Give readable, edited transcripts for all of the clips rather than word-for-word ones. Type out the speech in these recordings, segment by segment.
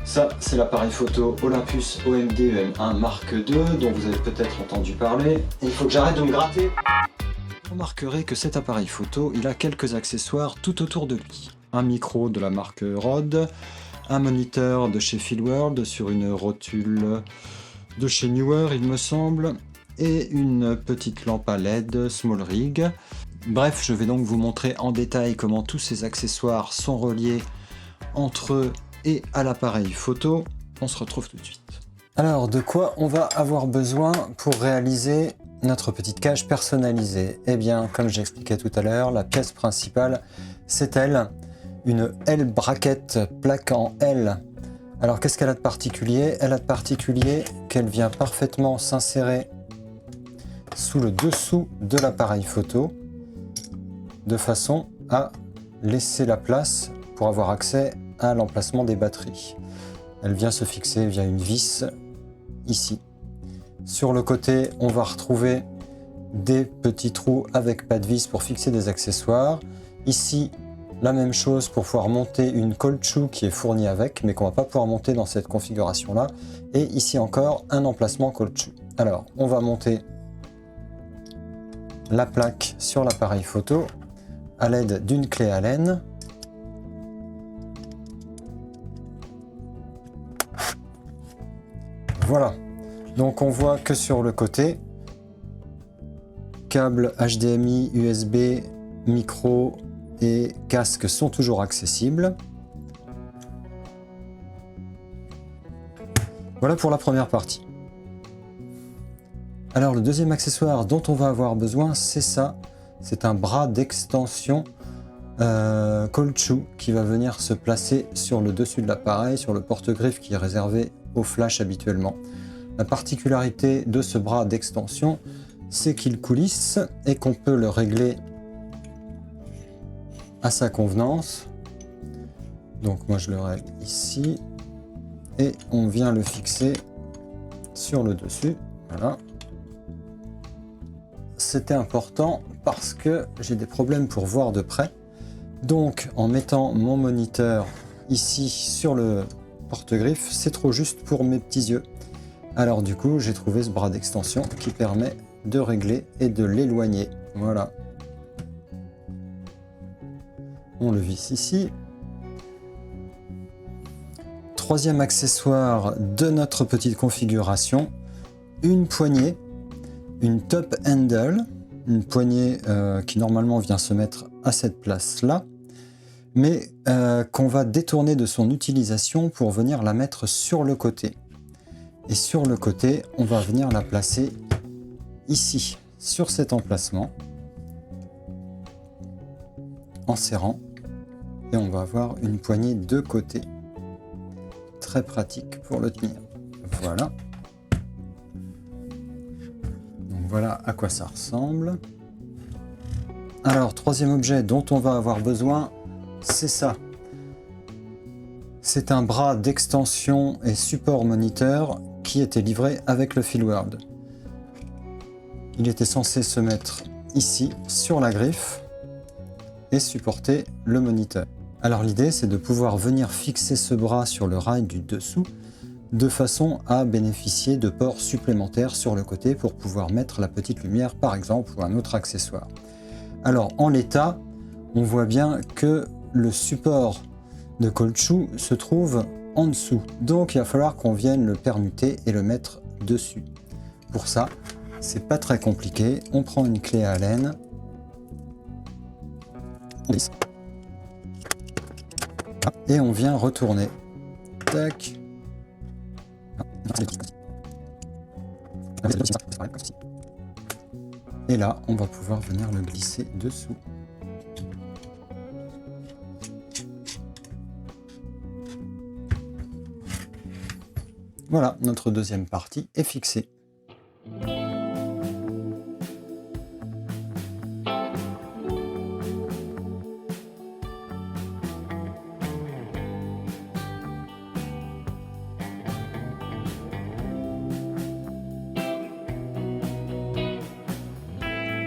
Ça, c'est l'appareil photo Olympus OMD EM1 Mark II dont vous avez peut-être entendu parler. Et il faut que j'arrête de me gratter. Vous remarquerez que cet appareil photo, il a quelques accessoires tout autour de lui. Un micro de la marque Rode, un moniteur de chez Filworld sur une rotule de chez Neewer, il me semble, et une petite lampe à LED Small Rig. Bref, je vais donc vous montrer en détail comment tous ces accessoires sont reliés entre eux et à l'appareil photo. On se retrouve tout de suite. Alors, de quoi on va avoir besoin pour réaliser notre petite cage personnalisée? Eh bien, comme j'expliquais tout à l'heure, la pièce principale, c'est elle, une L bracket plaque en L. Alors, qu'est-ce qu'elle a de particulier? Elle a de particulier qu'elle vient parfaitement s'insérer sous le dessous de l'appareil photo, de façon à laisser la place pour avoir accès à l'emplacement des batteries. Elle vient se fixer via une vis ici. Sur le côté, on va retrouver des petits trous avec pas de vis pour fixer des accessoires. Ici, la même chose pour pouvoir monter une cold shoe qui est fournie avec, mais qu'on va pas pouvoir monter dans cette configuration-là. Et ici encore, un emplacement cold shoe. Alors, on va monter la plaque sur l'appareil photo à l'aide d'une clé Allen. Voilà, donc on voit que sur le côté, câbles HDMI, USB, micro et casque sont toujours accessibles. Voilà pour la première partie. Alors le deuxième accessoire dont on va avoir besoin, c'est ça. C'est un bras d'extension cold shoe qui va venir se placer sur le dessus de l'appareil, sur le porte-griffe qui est réservé au flash habituellement. La particularité de ce bras d'extension, c'est qu'il coulisse et qu'on peut le régler à sa convenance. Donc moi je le règle ici et on vient le fixer sur le dessus. Voilà. C'était important parce que j'ai des problèmes pour voir de près. Donc en mettant mon moniteur ici sur le porte-griffe, c'est trop juste pour mes petits yeux. Alors du coup, j'ai trouvé ce bras d'extension qui permet de régler et de l'éloigner. Voilà. On le visse ici. Troisième accessoire de notre petite configuration, une poignée, une top handle, une poignée qui normalement vient se mettre à cette place-là, mais qu'on va détourner de son utilisation pour venir la mettre sur le côté. Et sur le côté, on va venir la placer ici, sur cet emplacement, en serrant, et on va avoir une poignée de côté. Très pratique pour le tenir. Voilà. Donc voilà à quoi ça ressemble. Alors, troisième objet dont on va avoir besoin, c'est ça. C'est un bras d'extension et support moniteur qui était livré avec le Filworld. Il était censé se mettre ici, sur la griffe, et supporter le moniteur. Alors l'idée, c'est de pouvoir venir fixer ce bras sur le rail du dessous, de façon à bénéficier de ports supplémentaires sur le côté pour pouvoir mettre la petite lumière, par exemple, ou un autre accessoire. Alors en l'état, on voit bien que le support de cold shoe se trouve en dessous. Donc il va falloir qu'on vienne le permuter et le mettre dessus. Pour ça, c'est pas très compliqué. On prend une clé Allen. Et on vient retourner. Tac. Et là, on va pouvoir venir le glisser dessous. Voilà, notre deuxième partie est fixée.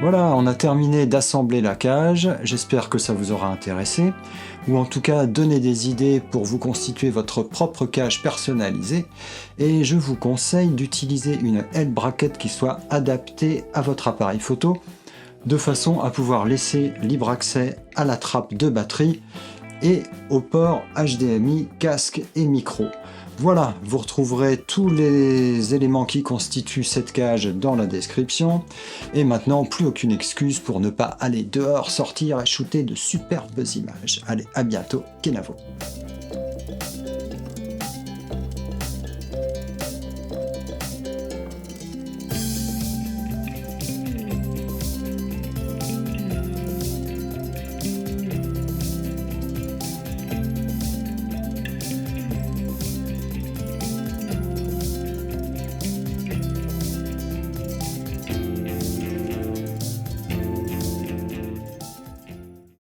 Voilà, on a terminé d'assembler la cage, j'espère que ça vous aura intéressé, ou en tout cas donné des idées pour vous constituer votre propre cage personnalisée, et je vous conseille d'utiliser une L-bracket qui soit adaptée à votre appareil photo, de façon à pouvoir laisser libre accès à la trappe de batterie et au port HDMI, casque et micro. Voilà, vous retrouverez tous les éléments qui constituent cette cage dans la description. Et maintenant, plus aucune excuse pour ne pas aller dehors, sortir et shooter de superbes images. Allez, à bientôt, Kenavo.